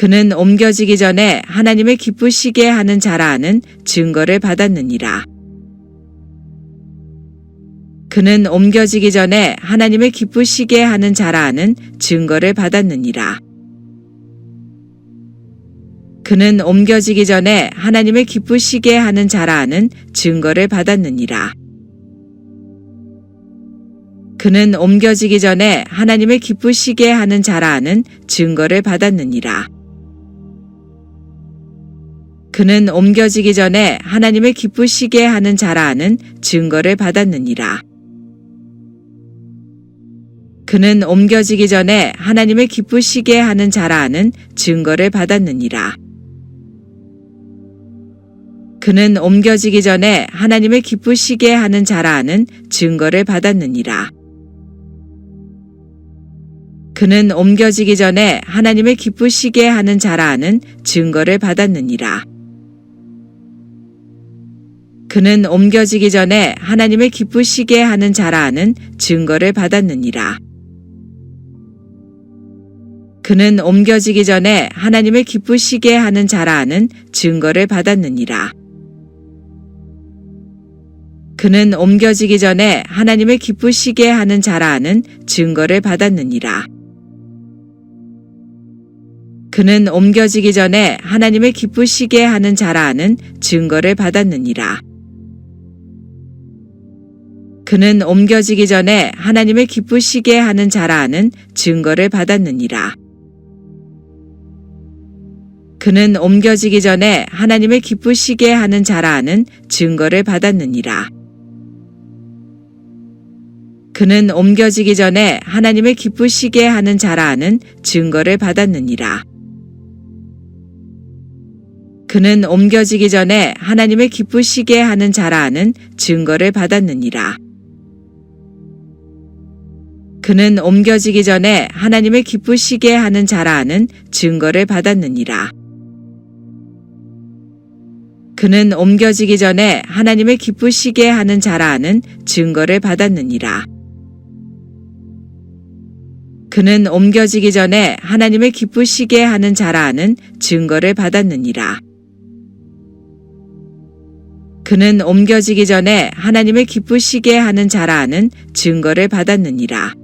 그는 옮겨지기 전에 하나님을 기쁘시게 하는 자라 하는 증거를 받았느니라. 그는 옮겨지기 전에 하나님을 기쁘시게 하는 자라 하는 증거를 받았느니라. 그는 옮겨지기 전에 하나님을 기쁘시게 하는 자라 하는 증거를 받았느니라. 그는 옮겨지기 전에 하나님을 기쁘시게 하는 자라 하는 증거를 받았느니라. 그는 옮겨지기 전에 하나님을 기쁘시게 하는 자라 하는 증거를 받았느니라. 그는 옮겨지기 전에 하나님을 기쁘시게 하는 자라 하는 증거를 받았느니라. 그는 옮겨지기 전에 하나님을 기쁘시게 하는 자라 하는 증거를 받았느니라. 그는 옮겨지기 전에 하나님을 기쁘시게 하는 자라 하는 증거를 받았느니라. 그는 옮겨지기 전에 하나님을 기쁘시게 하는 자라 하는 증거를 받았느니라. 그는 옮겨지기 전에 하나님을 기쁘시게 하는 자라 하는 증거를 받았느니라. 그는 옮겨지기 전에 하나님을 기쁘시게 하는 자라 하는 증거를 받았느니라. 그는 옮겨지기 전에 하나님을 기쁘시게 하는 자라 하는 증거를 받았느니라. 그는 옮겨지기 전에 하나님을 기쁘시게 하는 자라 하는 증거를 받았느니라. 그는 옮겨지기 전에 하나님을 기쁘시게 하는 자라 하는 증거를 받았느니라. 그는 옮겨지기 전에 하나님을 기쁘시게 하는 자라 하는 증거를 받았느니라. 그는 옮겨지기 전에 하나님을 기쁘시게 하는 자라 하는 증거를 받았느니라. 그는 옮겨지기 전에 하나님을 기쁘시게 하는 자라 하는 증거를 받았느니라. 그는 옮겨지기 전에 하나님을 기쁘시게 하는 자라 하는 증거를 받았느니라. 그는 옮겨지기 전에 하나님을 기쁘시게 하는 자라 하는 증거를 받았느니라. 그는 옮겨지기 전에 하나님을 기쁘시게 하는 자라 하는 증거를 받았느니라.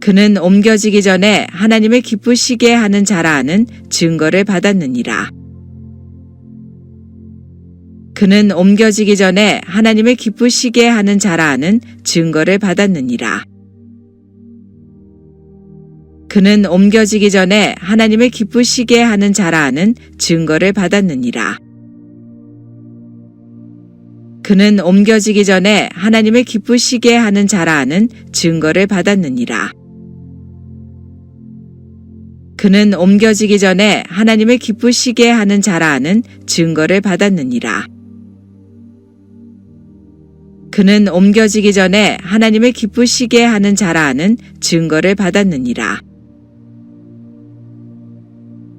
그는 옮겨지기 전에 하나님을 기쁘시게 하는 자라 하는 증거를 받았느니라. 그는 옮겨지기 전에 하나님을 기쁘시게 하는 자라 하는 증거를 받았느니라. 그는 옮겨지기 전에 하나님을 기쁘시게 하는 자라 하는 증거를 받았느니라. 그는 옮겨지기 전에 하나님을 기쁘시게 하는 자라 하는 증거를 받았느니라. 그는 옮겨지기 전에 하나님을 기쁘시게 하는 자라 하는 증거를 받았느니라. 그는 옮겨지기 전에 하나님을 기쁘시게 하는 자라 하는 증거를 받았느니라.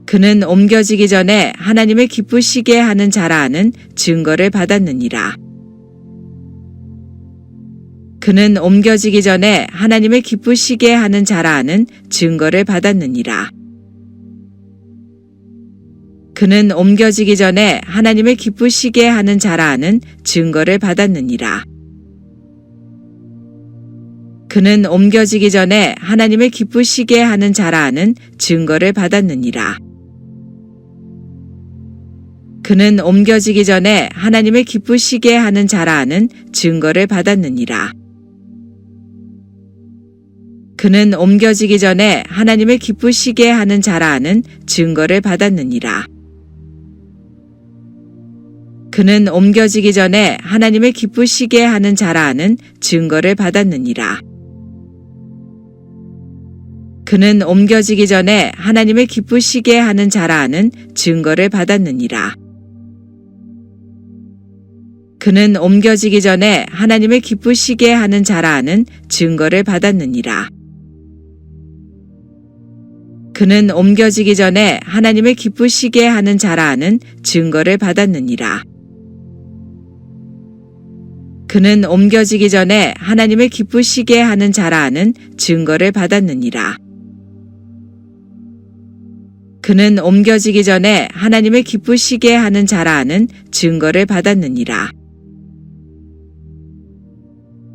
그는 옮겨지기 전에 하나님을 기쁘시게 하는 자라 하는 증거를 받았느니라. 그는 옮겨지기 전에 하나님을 기쁘시게 하는 자라 하는 증거를 받았느니라. 그는 옮겨지기 전에 하나님을 기쁘시게 하는 자라 하는 증거를 받았느니라. 그는 옮겨지기 전에 하나님을 기쁘시게 하는 자라 하는 증거를 받았느니라. 그는 옮겨지기 전에 하나님을 기쁘시게 하는 자라 하는 증거를 받았느니라. 그는 옮겨지기 전에 하나님을 기쁘시게 하는 자라 하는 증거를 받았느니라. 그는 옮겨지기 전에 하나님을 기쁘시게 하는 자라 하는 증거를 받았느니라. 그는 옮겨지기 전에 하나님을 기쁘시게 하는 자라 하는 증거를 받았느니라. 그는 옮겨지기 전에 하나님을 기쁘시게 하는 자라 하는 증거를 받았느니라. 그는 옮겨지기 전에 하나님을 기쁘시게 하는 자라 하는 증거를 받았느니라. 그는 옮겨지기 전에 하나님을 기쁘시게 하는 자라 하는 증거를 받았느니라. 그는 옮겨지기 전에 하나님을 기쁘시게 하는 자라 하는 증거를 받았느니라.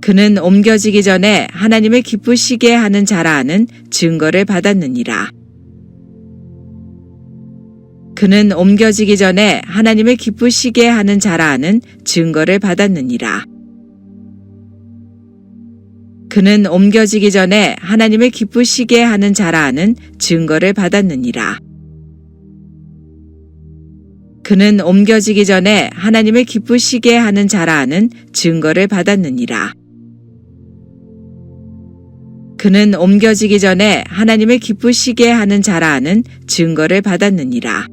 그는 옮겨지기 전에 하나님을 기쁘시게 하는 자라 하는 증거를 받았느니라. 그는 옮겨지기 전에 하나님을 기쁘시게 하는 자라 하는 증거를 받았느니라. 그는 옮겨지기 전에 하나님을 기쁘시게 하는 자라 하는 증거를 받았느니라. 그는 옮겨지기 전에 하나님을 기쁘시게 하는 자라 하는 증거를 받았느니라. 그는 옮겨지기 전에 하나님을 기쁘시게 하는 자라 하는 증거를 받았느니라.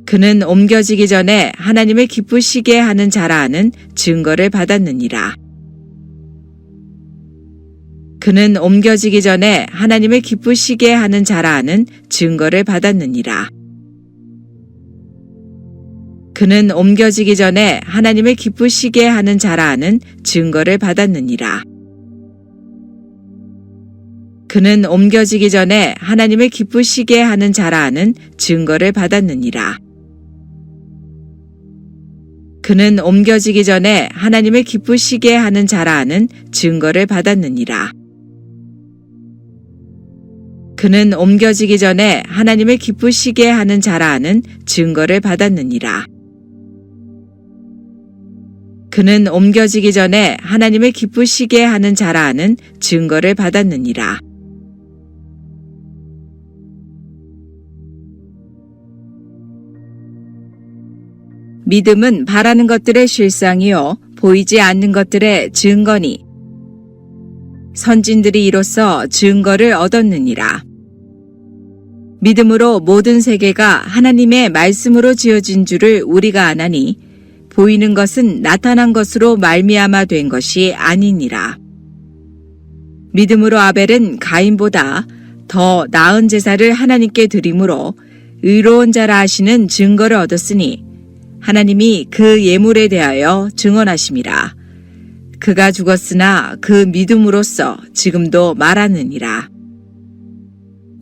그는 옮겨지기 전에 하나님을 기쁘시게 하는 자라 하는 증거를 받았느니라. 그는 옮겨지기 전에 하나님을 기쁘시게 하는 자라 하는 증거를 받았느니라. 그는 옮겨지기 전에 하나님을 기쁘시게 하는 자라 하는 증거를 받았느니라. 그는 옮겨지기 전에 하나님을 기쁘시게 하는 자라 하는 증거를 받았느니라. 그는 옮겨지기 전에 하나님을 기쁘시게 하는 자라 하는 증거를 받았느니라. 그는 옮겨지기 전에 하나님을 기쁘시게 하는 자라 하는 증거를 받았느니라. 그는 옮겨지기 전에 하나님을 기쁘시게 하는 자라 하는 증거를 받았느니라. 믿음은 바라는 것들의 실상이요 보이지 않는 것들의 증거니 선진들이 이로써 증거를 얻었느니라. 믿음으로 모든 세계가 하나님의 말씀으로 지어진 줄을 우리가 아나니 보이는 것은 나타난 것으로 말미암아 된 것이 아니니라. 믿음으로 아벨은 가인보다 더 나은 제사를 하나님께 드림으로 의로운 자라 하시는 증거를 얻었으니 하나님이 그 예물에 대하여 증언하심이라. 그가 죽었으나 그 믿음으로써 지금도 말하느니라.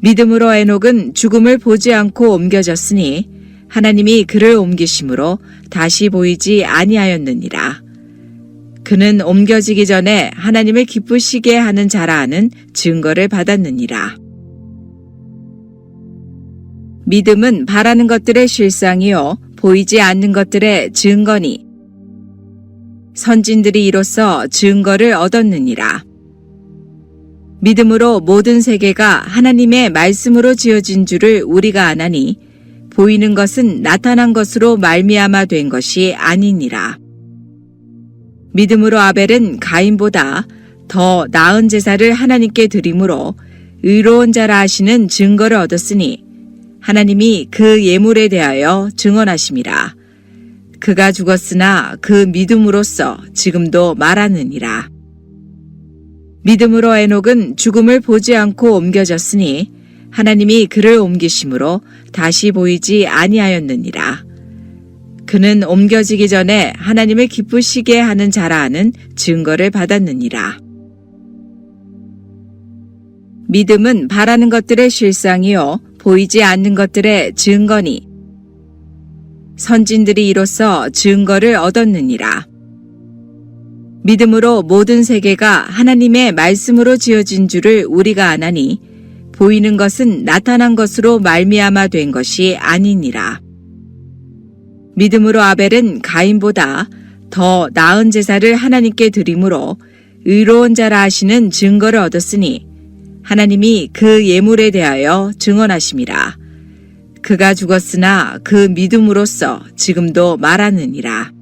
믿음으로 에녹은 죽음을 보지 않고 옮겨졌으니 하나님이 그를 옮기심으로 다시 보이지 아니하였느니라. 그는 옮겨지기 전에 하나님을 기쁘시게 하는 자라 하는 증거를 받았느니라. 믿음은 바라는 것들의 실상이요 보이지 않는 것들의 증거니 선진들이 이로써 증거를 얻었느니라. 믿음으로 모든 세계가 하나님의 말씀으로 지어진 줄을 우리가 아나니 보이는 것은 나타난 것으로 말미암아 된 것이 아니니라. 믿음으로 아벨은 가인보다 더 나은 제사를 하나님께 드림으로 의로운 자라 하시는 증거를 얻었으니 하나님이 그 예물에 대하여 증언하심이라. 그가 죽었으나 그 믿음으로써 지금도 말하느니라. 믿음으로 에녹은 죽음을 보지 않고 옮겨졌으니 하나님이 그를 옮기심으로 다시 보이지 아니하였느니라. 그는 옮겨지기 전에 하나님을 기쁘시게 하는 자라 하는 증거를 받았느니라. 믿음은 바라는 것들의 실상이요 보이지 않는 것들의 증거니 선진들이 이로써 증거를 얻었느니라. 믿음으로 모든 세계가 하나님의 말씀으로 지어진 줄을 우리가 아나니 보이는 것은 나타난 것으로 말미암아 된 것이 아니니라. 믿음으로 아벨은 가인보다 더 나은 제사를 하나님께 드림으로 의로운 자라 하시는 증거를 얻었으니 하나님이 그 예물에 대하여 증언하심이라. 그가 죽었으나 그 믿음으로써 지금도 말하느니라.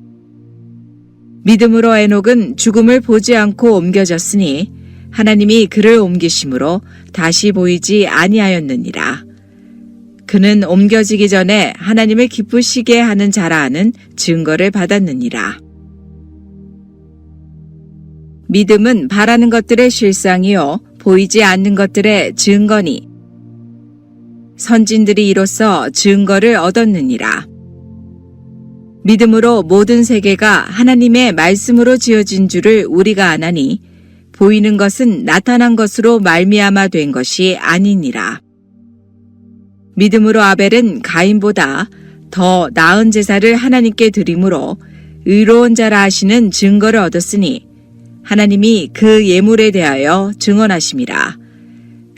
믿음으로 에녹은 죽음을 보지 않고 옮겨졌으니 하나님이 그를 옮기심으로 다시 보이지 아니하였느니라. 그는 옮겨지기 전에 하나님을 기쁘시게 하는 자라 하는 증거를 받았느니라. 믿음은 바라는 것들의 실상이요 보이지 않는 것들의 증거니 선진들이 이로써 증거를 얻었느니라. 믿음으로 모든 세계가 하나님의 말씀으로 지어진 줄을 우리가 아나니 보이는 것은 나타난 것으로 말미암아 된 것이 아니니라. 믿음으로 아벨은 가인보다 더 나은 제사를 하나님께 드림으로 의로운 자라 하시는 증거를 얻었으니 하나님이 그 예물에 대하여 증언하심이라.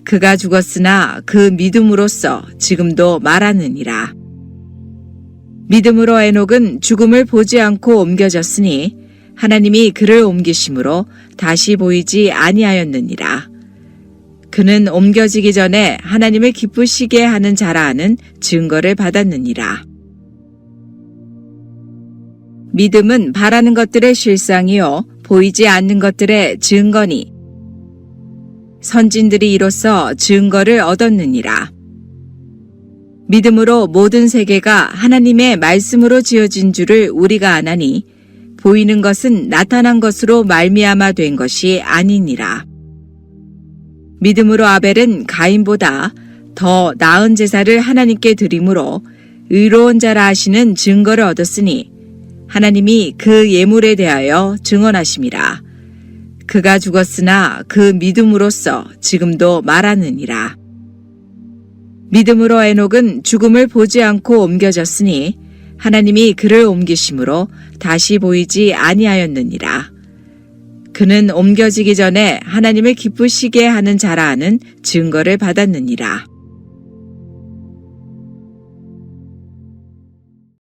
그가 죽었으나 그 믿음으로써 지금도 말하느니라. 믿음으로 에녹은 죽음을 보지 않고 옮겨졌으니 하나님이 그를 옮기심으로 다시 보이지 아니하였느니라. 그는 옮겨지기 전에 하나님을 기쁘시게 하는 자라 하는 증거를 받았느니라. 믿음은 바라는 것들의 실상이요 보이지 않는 것들의 증거니 선진들이 이로써 증거를 얻었느니라. 믿음으로 모든 세계가 하나님의 말씀으로 지어진 줄을 우리가 아나니 보이는 것은 나타난 것으로 말미암아 된 것이 아니니라. 믿음으로 아벨은 가인보다 더 나은 제사를 하나님께 드림으로 의로운 자라 하시는 증거를 얻었으니 하나님이 그 예물에 대하여 증언하심이라. 그가 죽었으나 그 믿음으로써 지금도 말하느니라. 믿음으로 에녹은 죽음을 보지 않고 옮겨졌으니 하나님이 그를 옮기심으로 다시 보이지 아니하였느니라. 그는 옮겨지기 전에 하나님을 기쁘시게 하는 자라 하는 증거를 받았느니라.